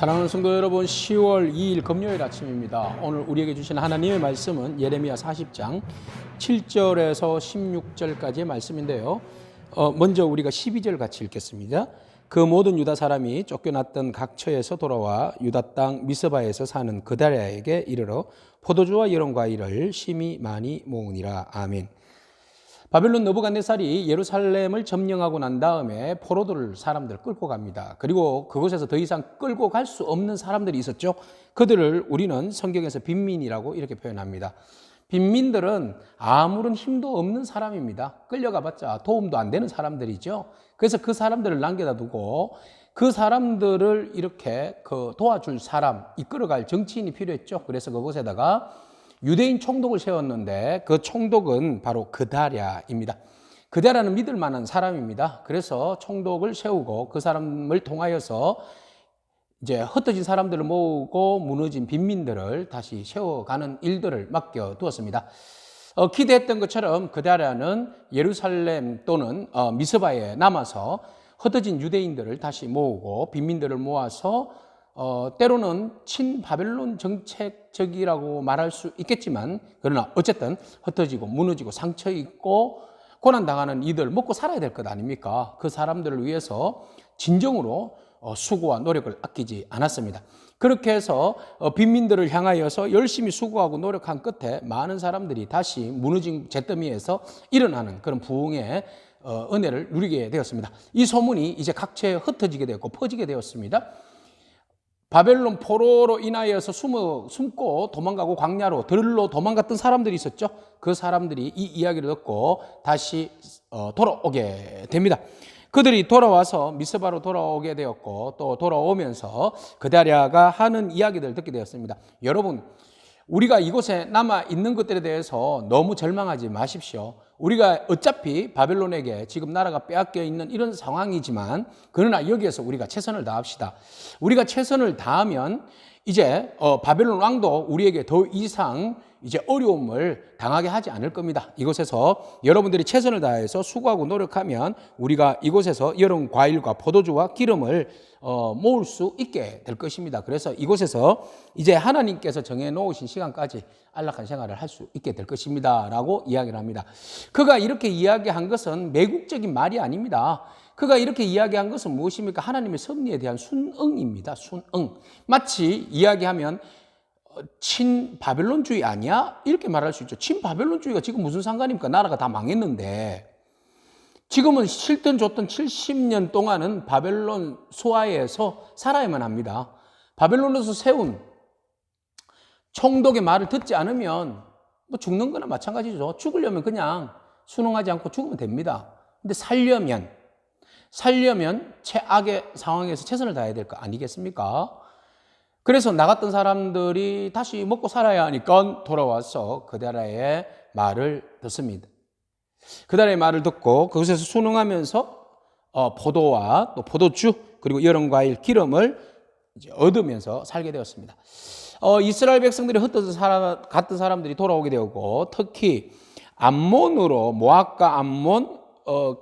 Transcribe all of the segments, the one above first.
사랑하는 성도 여러분, 10월 2일 금요일 아침입니다. 오늘 우리에게 주신 하나님의 말씀은 예레미야 40장 7절에서 16절까지의 말씀인데요. 먼저 우리가 12절 같이 읽겠습니다. 그 모든 유다 사람이 쫓겨났던 각처에서 돌아와 유다 땅 미스바에서 사는 그다랴에게 이르러 포도주와 여러 과일을 심히 많이 모으니라. 아멘. 바벨론 느부갓네살이 예루살렘을 점령하고 난 다음에 포로들 사람들을 끌고 갑니다. 그리고 그곳에서 더 이상 끌고 갈 수 없는 사람들이 있었죠. 그들을 우리는 성경에서 빈민이라고 이렇게 표현합니다. 빈민들은 아무런 힘도 없는 사람입니다. 끌려가봤자 도움도 안 되는 사람들이죠. 그래서 그 사람들을 남겨다 두고 그 사람들을 이렇게 도와줄 사람, 이끌어갈 정치인이 필요했죠. 그래서 그곳에다가 유대인 총독을 세웠는데 그 총독은 바로 그다랴입니다. 그다랴는 믿을 만한 사람입니다. 그래서 총독을 세우고 그 사람을 통하여서 이제 흩어진 사람들을 모으고 무너진 빈민들을 다시 세워가는 일들을 맡겨두었습니다. 기대했던 것처럼 그다랴는 예루살렘 또는 미스바에 남아서 흩어진 유대인들을 다시 모으고 빈민들을 모아서 때로는 친바벨론 정책적이라고 말할 수 있겠지만, 그러나 어쨌든 흩어지고 무너지고 상처 있고 고난당하는 이들 먹고 살아야 될 것 아닙니까? 그 사람들을 위해서 진정으로 수고와 노력을 아끼지 않았습니다. 그렇게 해서 빈민들을 향하여서 열심히 수고하고 노력한 끝에 많은 사람들이 다시 무너진 잿더미에서 일어나는 그런 부흥의 은혜를 누리게 되었습니다. 이 소문이 이제 각처에 흩어지게 되었고 퍼지게 되었습니다. 바벨론 포로로 인하여서 숨고 도망가고 광야로 들로 도망갔던 사람들이 있었죠. 그 사람들이 이 이야기를 듣고 다시 돌아오게 됩니다. 그들이 돌아와서 미스바로 돌아오게 되었고 또 돌아오면서 그다랴가 하는 이야기들을 듣게 되었습니다. 여러분, 우리가 이곳에 남아 있는 것들에 대해서 너무 절망하지 마십시오. 우리가 어차피 바벨론에게 지금 나라가 빼앗겨 있는 이런 상황이지만, 그러나 여기에서 우리가 최선을 다합시다. 우리가 최선을 다하면 이제 바벨론 왕도 우리에게 더 이상 이제 어려움을 당하게 하지 않을 겁니다. 이곳에서 여러분들이 최선을 다해서 수고하고 노력하면 우리가 이곳에서 여러 과일과 포도주와 기름을 모을 수 있게 될 것입니다. 그래서 이곳에서 이제 하나님께서 정해놓으신 시간까지 안락한 생활을 할 수 있게 될 것입니다 라고 이야기를 합니다. 그가 이렇게 이야기한 것은 매국적인 말이 아닙니다. 그가 이렇게 이야기한 것은 무엇입니까? 하나님의 섭리에 대한 순응입니다. 순응. 마치 이야기하면 친바벨론주의 아니야? 이렇게 말할 수 있죠. 친바벨론주의가 지금 무슨 상관입니까? 나라가 다 망했는데. 지금은 싫든 좋든 70년 동안은 바벨론 수하에서 살아야만 합니다. 바벨론에서 세운 총독의 말을 듣지 않으면 뭐 죽는 거나 마찬가지죠. 죽으려면 그냥 순응하지 않고 죽으면 됩니다. 근데 살려면 최악의 상황에서 최선을 다해야 될 거 아니겠습니까? 그래서 나갔던 사람들이 다시 먹고 살아야 하니까 돌아와서 그다랴의 말을 듣습니다. 그다랴의 말을 듣고 그곳에서 순응하면서 포도와 또 포도주 그리고 여러 과일 기름을 이제 얻으면서 살게 되었습니다. 이스라엘 백성들이 흩어져 갔던 사람들이 돌아오게 되었고, 특히 암몬으로 모압과 암몬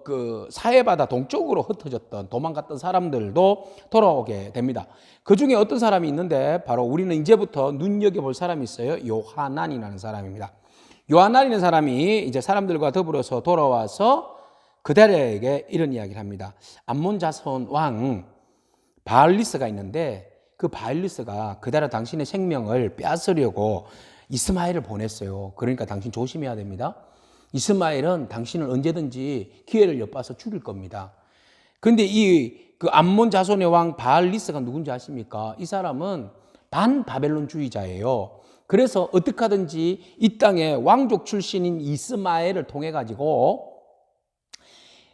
그 사해바다 동쪽으로 흩어졌던 도망갔던 사람들도 돌아오게 됩니다. 그 중에 어떤 사람이 있는데 바로 우리는 이제부터 눈여겨볼 사람이 있어요. 요하난이라는 사람입니다. 요하난이라는 사람이 이제 사람들과 더불어서 돌아와서 그다랴에게 이런 이야기를 합니다. 암몬 자손 왕 바알리스가 있는데 그 바알리스가 그다랴 당신의 생명을 빼앗으려고 이스마엘을 보냈어요. 그러니까 당신 조심해야 됩니다. 이스마엘은 당신을 언제든지 기회를 엿봐서 죽일 겁니다. 그런데 그 암몬 자손의 왕 바알리스가 누군지 아십니까? 이 사람은 반바벨론주의자예요. 그래서 어떻게 하든지 이 땅의 왕족 출신인 이스마엘을 통해 가지고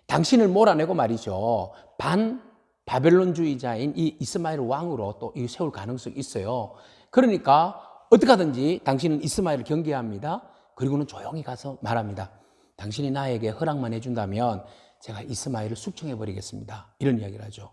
당신을 몰아내고 말이죠. 반바벨론주의자인 이 이스마엘 왕으로 또 세울 가능성이 있어요. 그러니까 어떻게 하든지 당신은 이스마엘을 경계해야 합니다. 그리고는 조용히 가서 말합니다. 당신이 나에게 허락만 해준다면 제가 이스마엘을 숙청해버리겠습니다. 이런 이야기를 하죠.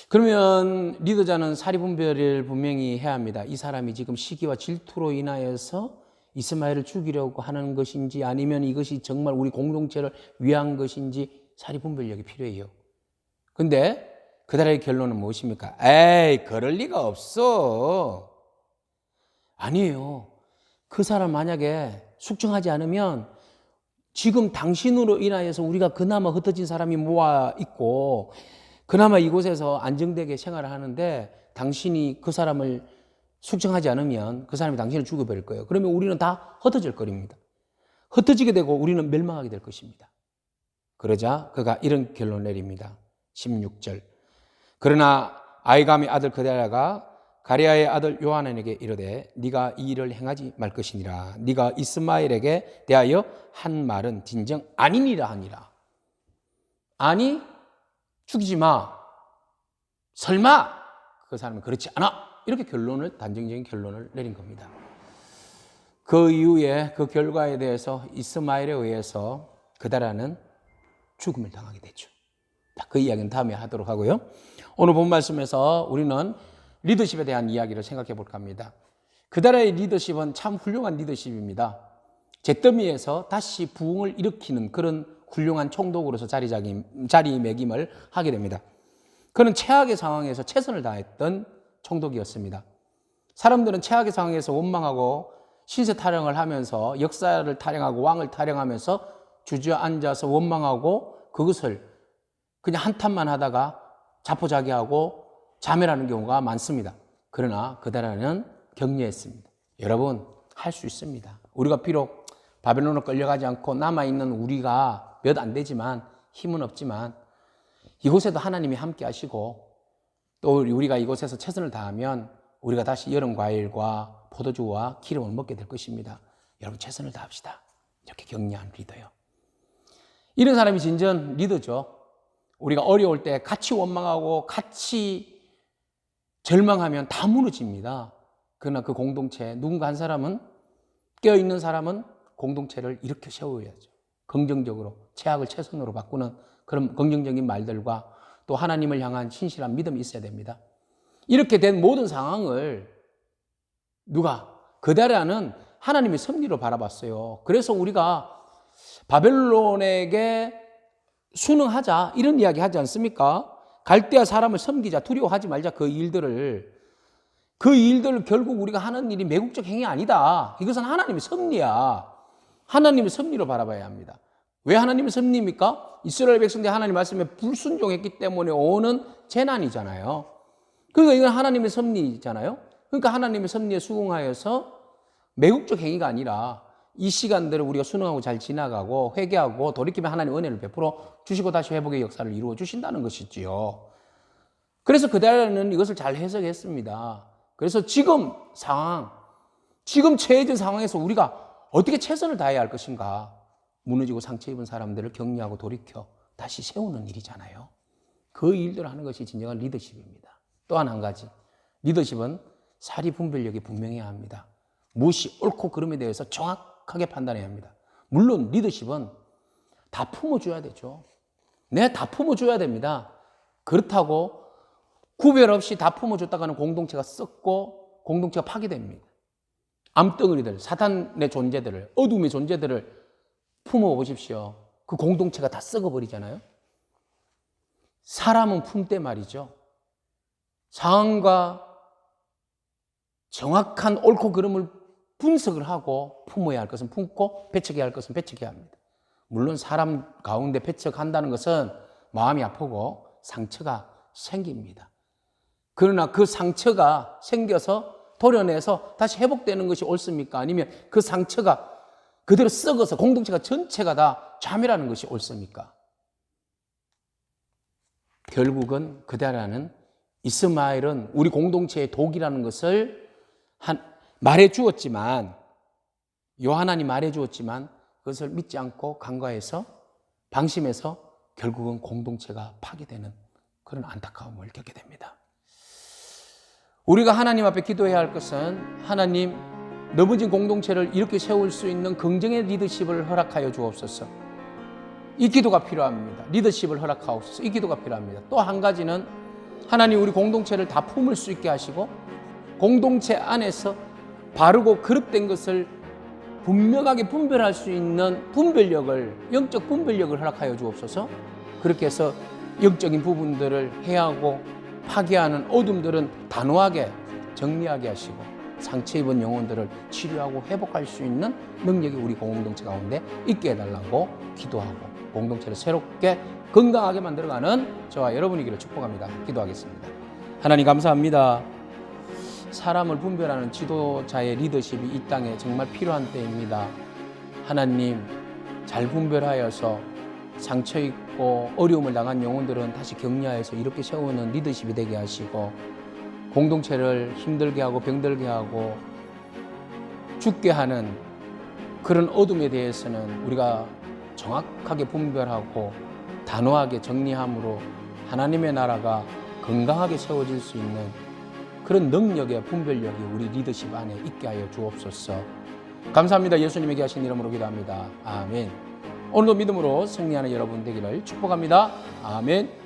그러면 리더자는 사리분별을 분명히 해야 합니다. 이 사람이 지금 시기와 질투로 인하여서 이스마엘을 죽이려고 하는 것인지 아니면 이것이 정말 우리 공동체를 위한 것인지 사리분별력이 필요해요. 근데 그달의 결론은 무엇입니까? 에이, 그럴 리가 없어. 아니에요. 그 사람 만약에 숙청하지 않으면 지금 당신으로 인하여서 우리가 그나마 흩어진 사람이 모아 있고 그나마 이곳에서 안정되게 생활을 하는데 당신이 그 사람을 숙청하지 않으면 그 사람이 당신을 죽여버릴 거예요. 그러면 우리는 다 흩어질 거립니다. 흩어지게 되고 우리는 멸망하게 될 것입니다. 그러자 그가 이런 결론을 내립니다. 16절. 그러나 아이감의 아들 그달랴가 가레아의 아들 요하난에게 이르되 네가 이 일을 행하지 말 것이니라. 네가 이스마엘에게 대하여 한 말은 진정 아니니라 하니라. 아니, 죽이지 마. 설마 그 사람은 그렇지 않아. 이렇게 단정적인 결론을 내린 겁니다. 그 이후에 그 결과에 대해서 이스마엘에 의해서 그달랴는 죽음을 당하게 되죠. 그 이야기는 다음에 하도록 하고요. 오늘 본 말씀에서 우리는 리더십에 대한 이야기를 생각해 볼까 합니다. 그달랴의 리더십은 참 훌륭한 리더십입니다. 잿더미에서 다시 부흥을 일으키는 그런 훌륭한 총독으로서 자리매김을 하게 됩니다. 그는 최악의 상황에서 최선을 다했던 총독이었습니다. 사람들은 최악의 상황에서 원망하고 신세 타령을 하면서 역사를 타령하고 왕을 타령하면서 주저앉아서 원망하고 그것을 그냥 한탄만 하다가 자포자기하고 자멸하는 경우가 많습니다. 그러나 그달랴는 격려했습니다. 여러분, 할 수 있습니다. 우리가 비록 바벨론으로 끌려가지 않고 남아있는 우리가 몇 안 되지만 힘은 없지만 이곳에도 하나님이 함께 하시고 또 우리가 이곳에서 최선을 다하면 우리가 다시 여름 과일과 포도주와 기름을 먹게 될 것입니다. 여러분, 최선을 다합시다. 이렇게 격려한 리더요. 이런 사람이 진정 리더죠. 우리가 어려울 때 같이 원망하고 같이 절망하면 다 무너집니다. 그러나 그 공동체, 누군가 한 사람은, 깨어있는 사람은 공동체를 일으켜 세워야죠. 긍정적으로, 최악을 최선으로 바꾸는 그런 긍정적인 말들과 또 하나님을 향한 신실한 믿음이 있어야 됩니다. 이렇게 된 모든 상황을 그달랴는 하나님의 섭리로 바라봤어요. 그래서 우리가 바벨론에게 순응하자 이런 이야기 하지 않습니까? 갈대아 사람을 섬기자, 두려워하지 말자. 그 일들을 결국 우리가 하는 일이 매국적 행위 아니다. 이것은 하나님의 섭리야. 하나님의 섭리로 바라봐야 합니다. 왜 하나님의 섭리입니까? 이스라엘 백성들이 하나님 말씀에 불순종했기 때문에 오는 재난이잖아요. 그러니까 이건 하나님의 섭리잖아요. 그러니까 하나님의 섭리에 수긍하여서 매국적 행위가 아니라 이 시간들을 우리가 순응하고 잘 지나가고 회개하고 돌이키면 하나님 은혜를 베풀어 주시고 다시 회복의 역사를 이루어 주신다는 것이지요. 그래서 그달랴는 이것을 잘 해석했습니다. 그래서 지금 처해진 상황에서 우리가 어떻게 최선을 다해야 할 것인가? 무너지고 상처 입은 사람들을 격려하고 돌이켜 다시 세우는 일이잖아요. 그 일들을 하는 것이 진정한 리더십입니다. 또한 한 가지, 리더십은 사리 분별력이 분명해야 합니다. 무엇이 옳고 그름에 대해서 정확하게 판단해야 합니다. 물론 리더십은 다 품어줘야 되죠. 다 품어줘야 됩니다. 그렇다고 구별 없이 다 품어줬다가는 공동체가 썩고 공동체가 파괴됩니다. 암덩어리들, 사탄의 존재들을, 어둠의 존재들을 품어보십시오. 그 공동체가 다 썩어버리잖아요. 사람은 품때 말이죠. 상황과 정확한 옳고 그름을 분석을 하고 품어야 할 것은 품고 배척해야 할 것은 배척해야 합니다. 물론 사람 가운데 배척한다는 것은 마음이 아프고 상처가 생깁니다. 그러나 그 상처가 생겨서 도려내서 다시 회복되는 것이 옳습니까? 아니면 그 상처가 그대로 썩어서 공동체가 전체가 다 자멸하는 것이 옳습니까? 결국은 그달랴는 이스마엘은 우리 공동체의 독이라는 것을 말해 주었지만, 요하난이 말해 주었지만 그것을 믿지 않고 간과해서 방심해서 결국은 공동체가 파괴되는 그런 안타까움을 겪게 됩니다. 우리가 하나님 앞에 기도해야 할 것은, 하나님, 넘어진 공동체를 이렇게 세울 수 있는 긍정의 리더십을 허락하여 주옵소서. 이 기도가 필요합니다. 리더십을 허락하옵소서. 이 기도가 필요합니다. 또 한 가지는, 하나님, 우리 공동체를 다 품을 수 있게 하시고 공동체 안에서 바르고 그릇된 것을 분명하게 분별할 수 있는 분별력을, 영적 분별력을 허락하여 주옵소서. 그렇게 해서 영적인 부분들을 해하고 파괴하는 어둠들은 단호하게 정리하게 하시고 상처 입은 영혼들을 치료하고 회복할 수 있는 능력이 우리 공동체 가운데 있게 해달라고 기도하고 공동체를 새롭게 건강하게 만들어가는 저와 여러분이기를 축복합니다. 기도하겠습니다. 하나님 감사합니다. 사람을 분별하는 지도자의 리더십이 이 땅에 정말 필요한 때입니다. 하나님 잘 분별하여서 상처 입고 어려움을 당한 영혼들은 다시 격려해서 이렇게 세우는 리더십이 되게 하시고 공동체를 힘들게 하고 병들게 하고 죽게 하는 그런 어둠에 대해서는 우리가 정확하게 분별하고 단호하게 정리함으로 하나님의 나라가 건강하게 세워질 수 있는 그런 능력의 분별력이 우리 리더십 안에 있게 하여 주옵소서. 감사합니다. 예수님에게 하신 이름으로 기도합니다. 아멘. 오늘도 믿음으로 승리하는 여러분 되기를 축복합니다. 아멘.